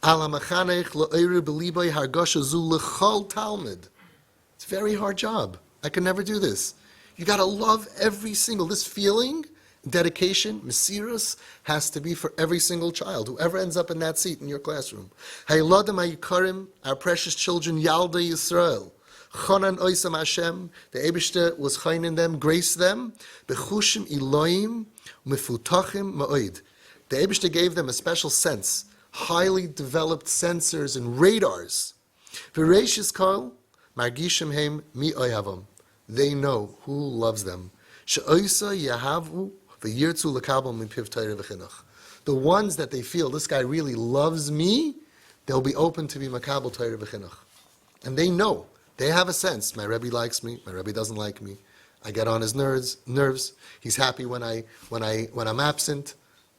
Ala machanech le'oiru b'libay hargasha zu l'chol talmid. It's a very hard job. I could never do this. You got to love every single, this feeling, dedication, mesirus, has to be for every single child, whoever ends up in that seat in your classroom. Hayladim hayikarim, our precious children, Yalda Yisrael. Chonan oisam Hashem, the Eibishter was chayin in them, grace them. Bechushim Elohim, mifutachim ma'oid. The Eibishter gave them a special sense, highly developed sensors and radars. V'reishis kol, margishim heim mi oyavam. They know who loves them. She'oisa yahavu v'yirtzu l'kabel mipiv Torah v'chinuch. The ones that they feel, this guy really loves me, they'll be open to be makabel Torah v'chinuch. And they know. They have a sense. My Rebbe likes me. My Rebbe doesn't like me. I get on his nerves. He's happy when I'm absent.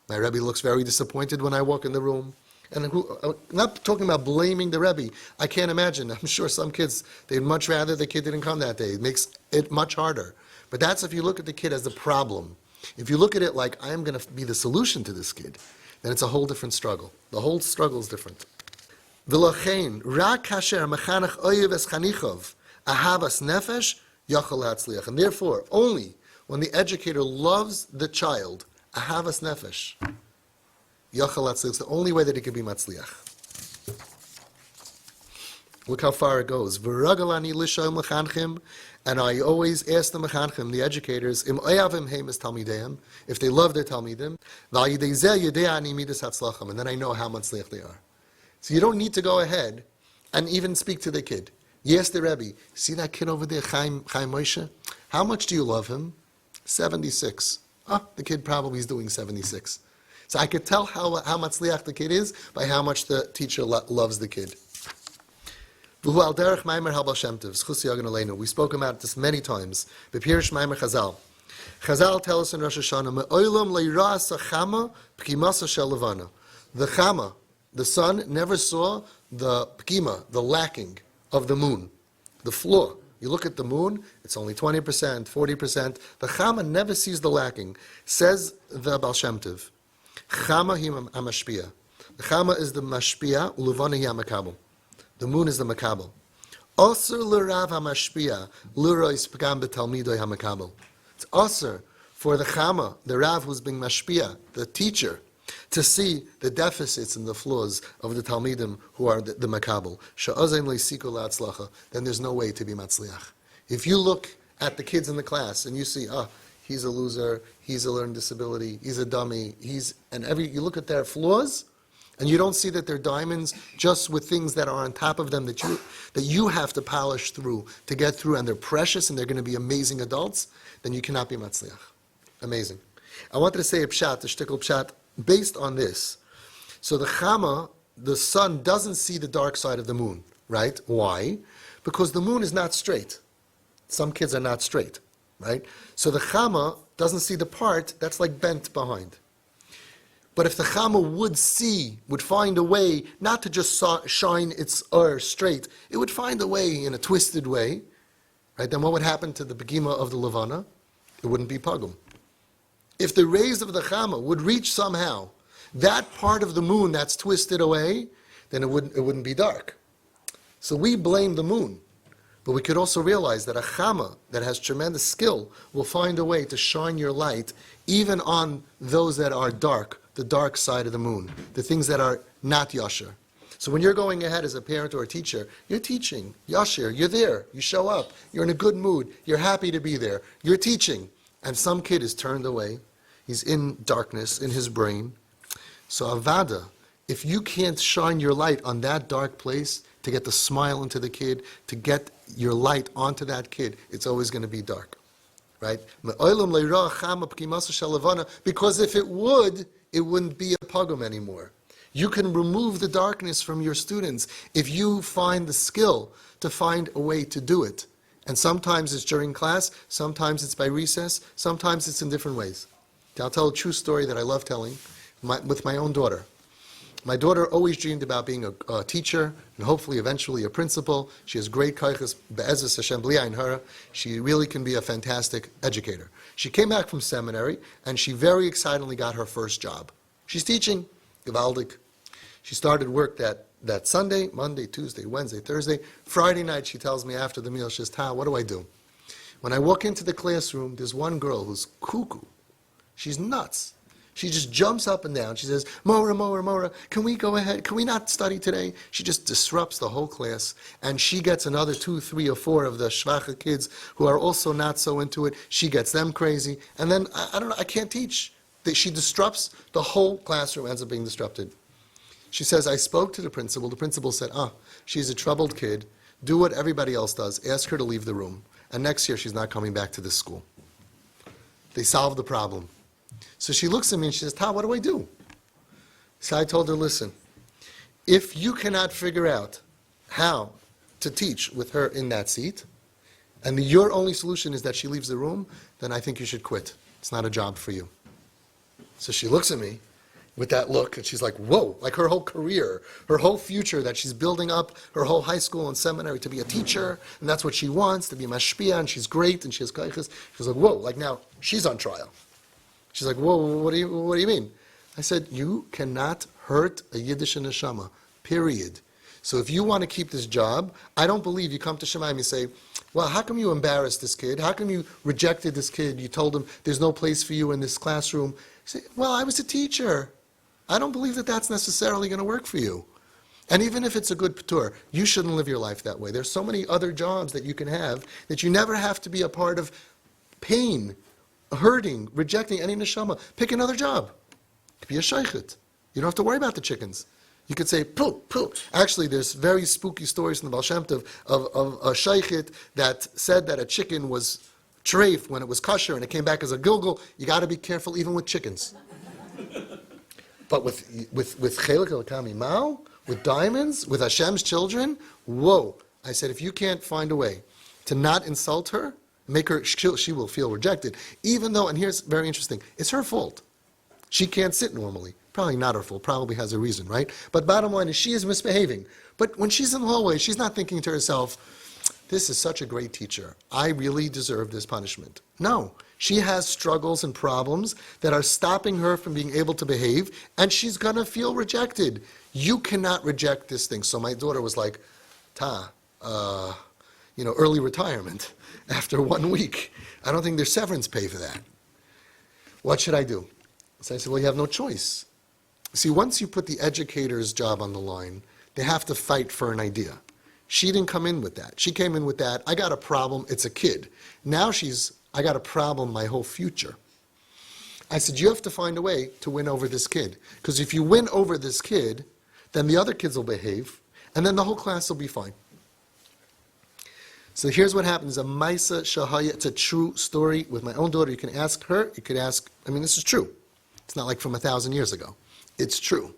My Rebbe looks very disappointed when I walk in the room. And I'm not talking about blaming the Rebbe. I can't imagine. I'm sure some kids, they'd much rather the kid didn't come that day. It makes it much harder. But that's if you look at the kid as the problem. If you look at it like, I'm going to be the solution to this kid, then it's a whole different struggle. The whole struggle is different. V'lochein, rak kasher mechanech oyev es chanichov, ahavas nefesh, yachol hatzliach. And therefore, only when the educator loves the child, ahavas nefesh, yachol hatzliach, it's the only way that it can be matzliach. Look how far it goes. V'ragalani l'shoim l'chanchim, and I always ask the mechanchim, the educators, im oyavim heim es talmideim, if they love their talmidim, v'ayidei zeh yedei ani midas hatzlacham, and then I know how matzliach they are. So you don't need to go ahead and even speak to the kid. Yes, the Rebbe, see that kid over there, Chaim Moshe? How much do you love him? 76. The kid probably is doing 76. So I could tell how matzliach the kid is by how much the teacher loves the kid. We spoke about this many times. Chazal tell us in Rosh Hashanah, the Chama, the sun never saw the pkima, the lacking of the moon, the flaw. You look at the moon, it's only 20%, 40%. The Chama never sees the lacking. Says the Baal Shem Tov, Chama hi mashpia. The Chama is the mashpia, uluvana hi makabel. The moon is the makabel. Osir l'rav ha-mashpia, l'rois p'gam b'talmidoi ha-makabel. It's osir for the Chama, the Rav who's being mashpia, the teacher, to see the deficits and the flaws of the Talmidim who are the Makabel. Then there's no way to be Matzliach. If you look at the kids in the class and you see, he's a loser, he's a learning disability, he's a dummy, you look at their flaws and you don't see that they're diamonds just with things that are on top of them that you have to polish through to get through, and they're precious and they're going to be amazing adults, then you cannot be Matzliach. Amazing. I wanted to say a pshat, a shtickle pshat, based on this. So the Chama, the sun, doesn't see the dark side of the moon, right? Why? Because the moon is not straight. Some kids are not straight, right? So the Chama doesn't see the part that's like bent behind. But if the Chama would find a way not to just shine its straight, it would find a way in a twisted way, right? Then what would happen to the Begima of the Levana? It wouldn't be Pagum. If the rays of the Chama would reach somehow that part of the moon that's twisted away, then it wouldn't be dark. So we blame the moon. But we could also realize that a Chama that has tremendous skill will find a way to shine your light even on those that are dark, the dark side of the moon, the things that are not Yashar. So when you're going ahead as a parent or a teacher, you're teaching, Yashar, you're there, you show up, you're in a good mood, you're happy to be there, you're teaching. And some kid is turned away. He's in darkness in his brain. So Avada, if you can't shine your light on that dark place to get the smile into the kid, to get your light onto that kid, it's always going to be dark. Right? Because if it wouldn't be a pogrom anymore. You can remove the darkness from your students if you find the skill to find a way to do it. And sometimes it's during class, sometimes it's by recess, sometimes it's in different ways. I'll tell a true story that I love telling with my own daughter. My daughter always dreamed about being a teacher and hopefully eventually a principal. She has great kaiches, be'ezus Hashem b'li ayin hara. She really can be a fantastic educator. She came back from seminary and she very excitedly got her first job. She's teaching, gewaldig. She started work that Sunday, Monday, Tuesday, Wednesday, Thursday. Friday night, she tells me after the meal, she says, "Ta, what do I do?" When I walk into the classroom, there's one girl who's cuckoo. She's nuts. She just jumps up and down. She says, Mora, can we go ahead? Can we not study today? She just disrupts the whole class. And she gets another 2, 3, or 4 of the shvacha kids who are also not so into it. She gets them crazy. And then, I don't know, I can't teach. She disrupts, the whole classroom ends up being disrupted. She says, I spoke to the principal. The principal said, she's a troubled kid. Do what everybody else does. Ask her to leave the room. And next year, she's not coming back to this school. They solved the problem. So she looks at me and she says, "Ta, what do I do?" So I told her, listen, if you cannot figure out how to teach with her in that seat, and your only solution is that she leaves the room, then I think you should quit. It's not a job for you. So she looks at me with that look, and she's like, whoa, like her whole career, her whole future that she's building up, her whole high school and seminary to be a teacher, and that's what she wants, to be a mashpia, and she's great, and she has kaiches. She's like, whoa, like now she's on trial. She's like, whoa, what do you mean? I said, you cannot hurt a Yiddish neshama, period. So if you want to keep this job, I don't believe you come to Shemaim and you say, well, how come you embarrassed this kid? How come you rejected this kid? You told him there's no place for you in this classroom. You say, well, I was a teacher. I don't believe that that's necessarily going to work for you. And even if it's a good patur, you shouldn't live your life that way. There's so many other jobs that you can have that you never have to be a part of pain, hurting, rejecting any neshama. Pick another job. It could be a shaykhut. You don't have to worry about the chickens. You could say, poo. Actually, there's very spooky stories in the Baal Shem Tov of a shaykhut that said that a chicken was treif when it was kosher and it came back as a gilgul. You got to be careful even with chickens. But with chelik el-kami mao, with diamonds, with Hashem's children, whoa. I said, if you can't find a way to not insult her, make her, she will feel rejected. Even though, and here's very interesting, it's her fault. She can't sit normally. Probably not her fault, probably has a reason, right? But bottom line is she is misbehaving. But when she's in the hallway, she's not thinking to herself, this is such a great teacher. I really deserve this punishment. No, she has struggles and problems that are stopping her from being able to behave, and she's going to feel rejected. You cannot reject this thing. So my daughter was like, early retirement after 1 week. I don't think there's severance pay for that. What should I do? So I said, well, you have no choice. See, once you put the educator's job on the line, they have to fight for an idea. She didn't come in with that. She came in with that, I got a problem, it's a kid. Now I got a problem, my whole future. I said, you have to find a way to win over this kid. Because if you win over this kid, then the other kids will behave, and then the whole class will be fine. So here's what happens. A Maisa Shahaya, it's a true story with my own daughter. You can ask her, you could ask, this is true. It's not like from 1,000 years ago. It's true.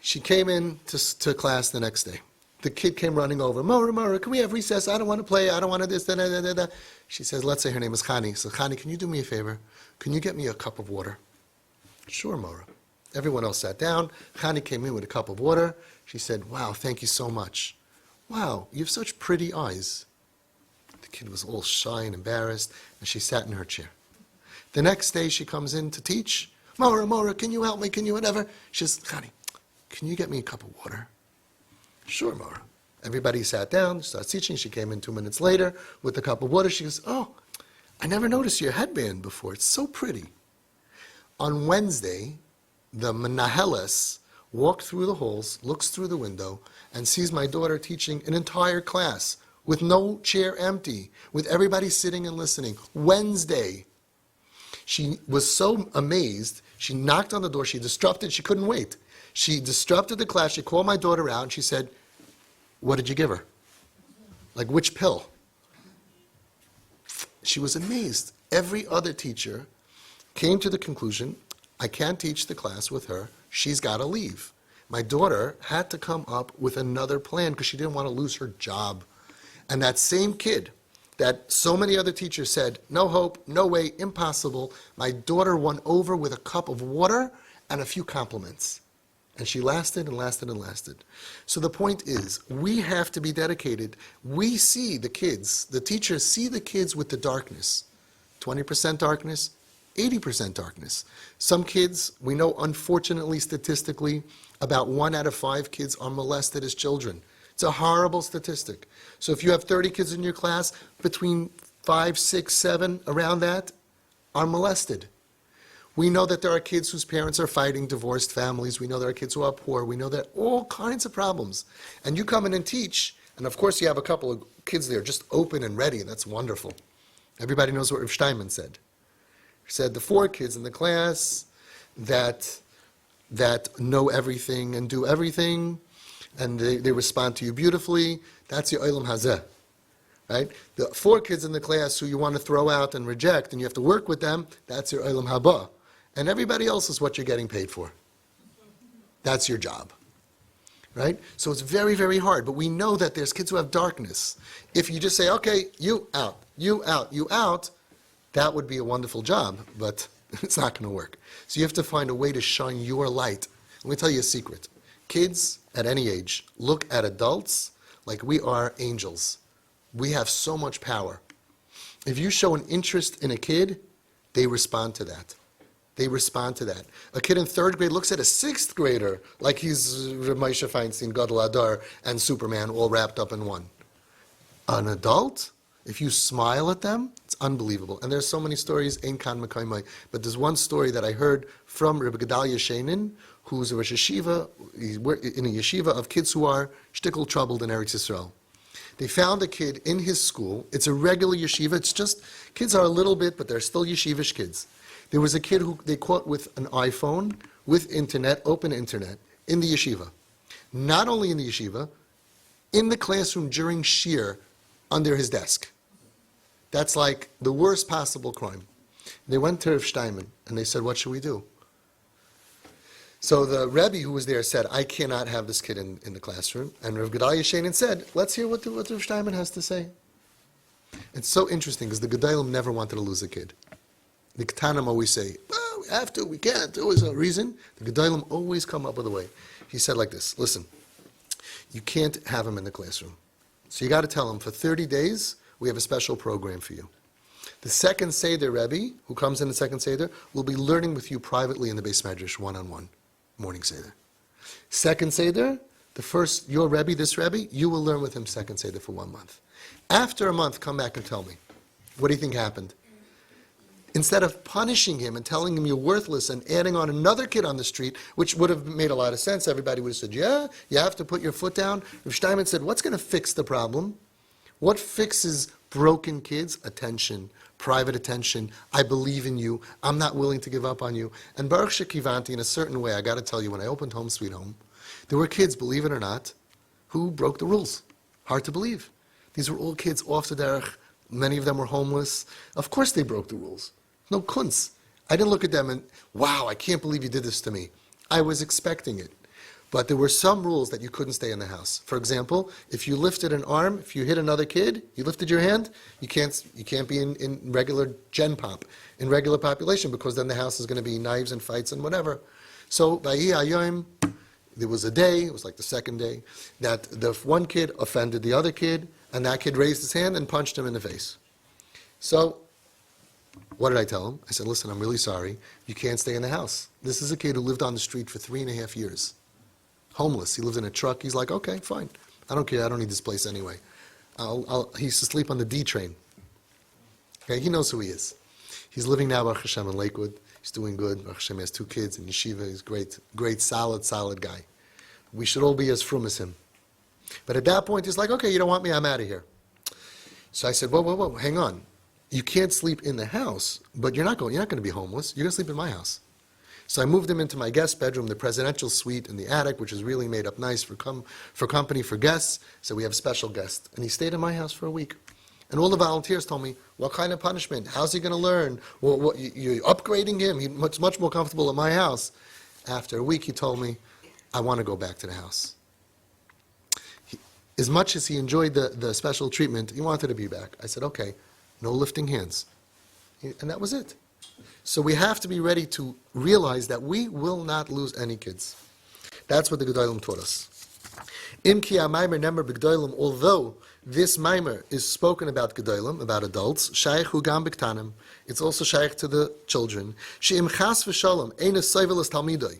She came in to class the next day. The kid came running over. Mora, can we have recess? I don't want to play. I don't want to this, da. She says, let's say her name is Khani. So Khani, can you do me a favor? Can you get me a cup of water? Sure, Mora. Everyone else sat down. Khani came in with a cup of water. She said, wow, thank you so much. Wow, you have such pretty eyes. The kid was all shy and embarrassed, and she sat in her chair. The next day she comes in to teach. Mora, can you help me? Can you whatever? She says, Khani, can you get me a cup of water? Sure, Mora. Everybody sat down, starts teaching. She came in 2 minutes later with a cup of water. She goes, oh, I never noticed your headband before. It's so pretty. On Wednesday, the menaheles walked through the halls, looks through the window, and sees my daughter teaching an entire class with no chair empty, with everybody sitting and listening. Wednesday. She was so amazed, she knocked on the door, she disrupted, she couldn't wait. She disrupted the class, she called my daughter out, and she said, what did you give her? Like, which pill? She was amazed. Every other teacher came to the conclusion, I can't teach the class with her, she's got to leave. My daughter had to come up with another plan because she didn't want to lose her job. And that same kid that so many other teachers said, no hope, no way, impossible, my daughter won over with a cup of water and a few compliments. And she lasted and lasted and lasted. So the point is, we have to be dedicated. We see the kids, the teachers see the kids with the darkness. 20% darkness, 80% darkness. Some kids, we know unfortunately statistically, about 1 out of 5 kids are molested as children. It's a horrible statistic. So if you have 30 kids in your class, between 5, 6, 7, around that, are molested. We know that there are kids whose parents are fighting, divorced families. We know there are kids who are poor. We know that all kinds of problems. And you come in and teach, and of course you have a couple of kids there just open and ready, and that's wonderful. Everybody knows what Rav Steinman said. He said the 4 kids in the class that know everything and do everything, and they respond to you beautifully, that's your Olam Hazeh. Right? The 4 kids in the class who you want to throw out and reject, and you have to work with them, that's your Olam Haba. And everybody else is what you're getting paid for. That's your job. Right? So it's very, very hard. But we know that there's kids who have darkness. If you just say, okay, you out, you out, you out, that would be a wonderful job, but it's not going to work. So you have to find a way to shine your light. Let me tell you a secret. Kids at any age look at adults like we are angels. We have so much power. If you show an interest in a kid, they respond to that. They respond to that. A kid in 3rd grade looks at a 6th grader like he's Moshe Feinstein, Gadol Adar, and Superman all wrapped up in one. An adult, if you smile at them, it's unbelievable. And there's so many stories, Ein Kan Mekaymai. But there's one story that I heard from Rebbe Gedalia Sheinin, who's a Rosh Yeshiva, in a yeshiva of kids who are shtickle troubled in Eretz Yisrael. They found a kid in his school. It's a regular yeshiva. It's just, kids are a little bit, but they're still yeshivish kids. There was a kid who they caught with an iPhone, with internet, open internet, in the yeshiva. Not only in the yeshiva, in the classroom during shiur, under his desk. That's like the worst possible crime. They went to Rav Steinman, and they said, what should we do? So the Rebbe who was there said, I cannot have this kid in the classroom. And Rav Gedalia Sheinin said, let's hear what Rav Steinman has to say. It's so interesting, because the Gedalim never wanted to lose a kid. The Ketanim always say, well, we have to, we can't, there was a reason. The Gedalim always come up with a way. He said like this, listen, you can't have him in the classroom. So you got to tell him, for 30 days, we have a special program for you. The second Seder Rebbe, who comes in the second Seder, will be learning with you privately in the Beis Medrash, one-on-one, morning Seder. Second Seder, the first, your Rebbe, this Rebbe, you will learn with him second Seder for 1 month. After a month, come back and tell me. What do you think happened? Instead of punishing him and telling him you're worthless and adding on another kid on the street, which would have made a lot of sense, everybody would have said, yeah, you have to put your foot down. Rav Steinman said, what's going to fix the problem? What fixes broken kids? Attention, private attention. I believe in you. I'm not willing to give up on you. And Baruch Shekivanti, in a certain way, I got to tell you, when I opened Home Sweet Home, there were kids, believe it or not, who broke the rules. Hard to believe. These were all kids off the derech. Many of them were homeless. Of course they broke the rules. No kunz. I didn't look at them and, wow, I can't believe you did this to me. I was expecting it. But there were some rules that you couldn't stay in the house. For example, if you lifted an arm, if you hit another kid, you lifted your hand, you can't be in regular gen pop, in regular population, because then the house is going to be knives and fights and whatever. So, there was a day, it was like the second day, that the one kid offended the other kid, and that kid raised his hand and punched him in the face. So, what did I tell him? I said, listen, I'm really sorry. You can't stay in the house. This is a kid who lived on the street for 3.5 years. Homeless. He lived in a truck. He's like, okay, fine. I don't care. I don't need this place anyway. He used to sleep on the D train. Okay, he knows who he is. He's living now, Baruch Hashem, in Lakewood. He's doing good. Baruch Hashem has 2 kids in yeshiva. He's great, solid guy. We should all be as frum as him. But at that point, he's like, okay, you don't want me, I'm out of here. So I said, whoa, hang on. You can't sleep in the house, but you're not going to be homeless. You're going to sleep in my house. So I moved him into my guest bedroom, the presidential suite in the attic, which is really made up nice for company, for guests. So we have a special guest. And he stayed in my house for a week. And all the volunteers told me, what kind of punishment? How's he going to learn? Well, you're upgrading him. He's much more comfortable in my house. After a week, he told me, I want to go back to the house. As much as he enjoyed the special treatment, he wanted to be back. I said, okay. No lifting hands. And that was it. So we have to be ready to realize that we will not lose any kids. That's what the Gedolim taught us. Im ki ha-maimer nemer b'gedolim, although this maimer is spoken about Gedolim, about adults, shaykh hu gam b'ktanim, it's also shaykh to the children. She'im chas v'shalom, ein es soivel es talmidoi.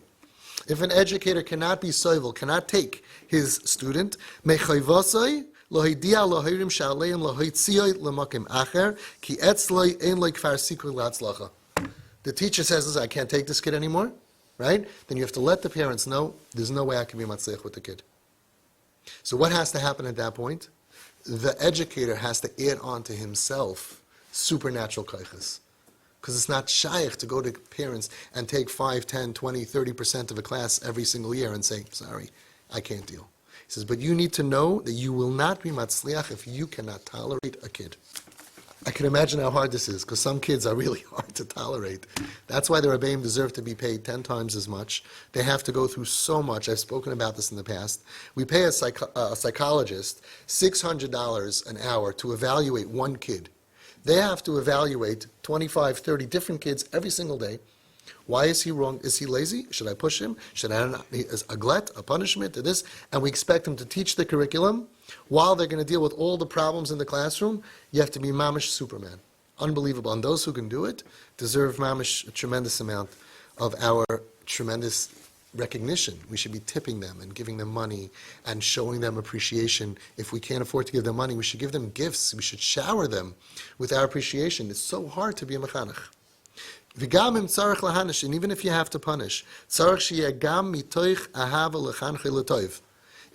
If an educator cannot be soivel, cannot take his student, mechayvasai lohidia lohirim shaleim lohitziyoi lemakim acher ki etzloi ein loy kfar sikui latzlacha. The teacher says, "Listen, I can't take this kid anymore," right? Then you have to let the parents know there's no way I can be matzliach with the kid. So what has to happen at that point? The educator has to add on to himself supernatural kaiches. Because it's not shaykh to go to parents and take 5, 10, 20, 30% of a class every single year and say, "Sorry, I can't deal." He says, but you need to know that you will not be matzliach if you cannot tolerate a kid. I can imagine how hard this is, because some kids are really hard to tolerate. That's why the Rebbeim deserve to be paid 10 times as much. They have to go through so much. I've spoken about this in the past. We pay a psychologist $600 an hour to evaluate one kid. They have to evaluate 25, 30 different kids every single day. Why is he wrong? Is he lazy? Should I push him? Should I not? Is a glut, a punishment, or this? And we expect him to teach the curriculum while they're going to deal with all the problems in the classroom. You have to be mamish Superman. Unbelievable. And those who can do it deserve mamish a tremendous amount of our tremendous recognition. We should be tipping them and giving them money and showing them appreciation. If we can't afford to give them money, we should give them gifts. We should shower them with our appreciation. It's so hard to be a mechanech. And even if you have to punish,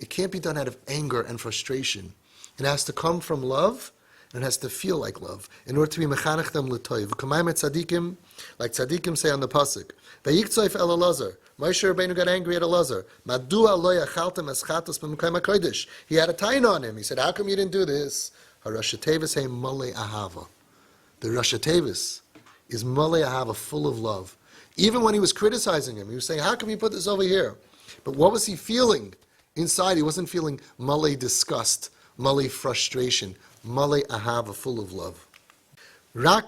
it can't be done out of anger and frustration. It has to come from love, and it has to feel like love, in order to be mechanech them l'toiv. Like tzaddikim say on the pasuk, Vayiktzayf el Elazar. Moshe Rabbeinu got angry at Elazar. Madua lo yachaltem eschatos b'mekayim hakodesh. He had a tain on him. He said, "How come you didn't do this?" HaRosh Tevis hey malei ahava. The Rosh Tevis is malei ahava, full of love. Even when he was criticizing him, he was saying, "How come you put this over here?" But what was he feeling inside? He wasn't feeling malei disgust, malei frustration, malei ahava, full of love. This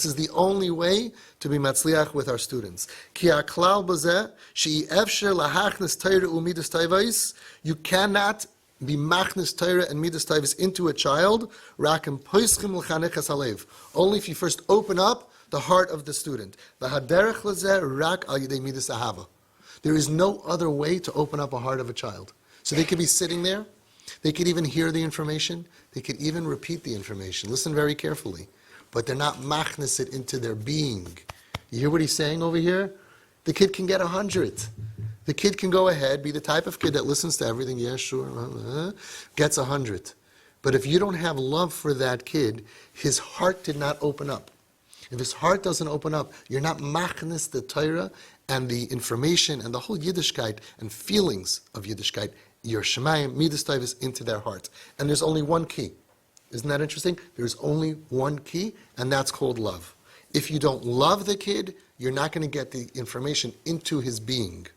is the only way to be matzliach with our students. You cannot be machnis Torah and midas tayvis into a child only if you first open up the heart of the student. There is no other way to open up a heart of a child. So they could be sitting there. They could even hear the information. They could even repeat the information. Listen very carefully. But they're not machnis it into their being. You hear what he's saying over here? The kid can get 100. The kid can go ahead, be the type of kid that listens to everything, yeah, sure, gets 100. But if you don't have love for that kid, his heart did not open up. If his heart doesn't open up, you're not machnis the Torah and the information and the whole Yiddishkeit and feelings of Yiddishkeit, your Shemayim, Midas Tavis, into their heart. And there's only one key. Isn't that interesting? There's only one key, and that's called love. If you don't love the kid, you're not going to get the information into his being.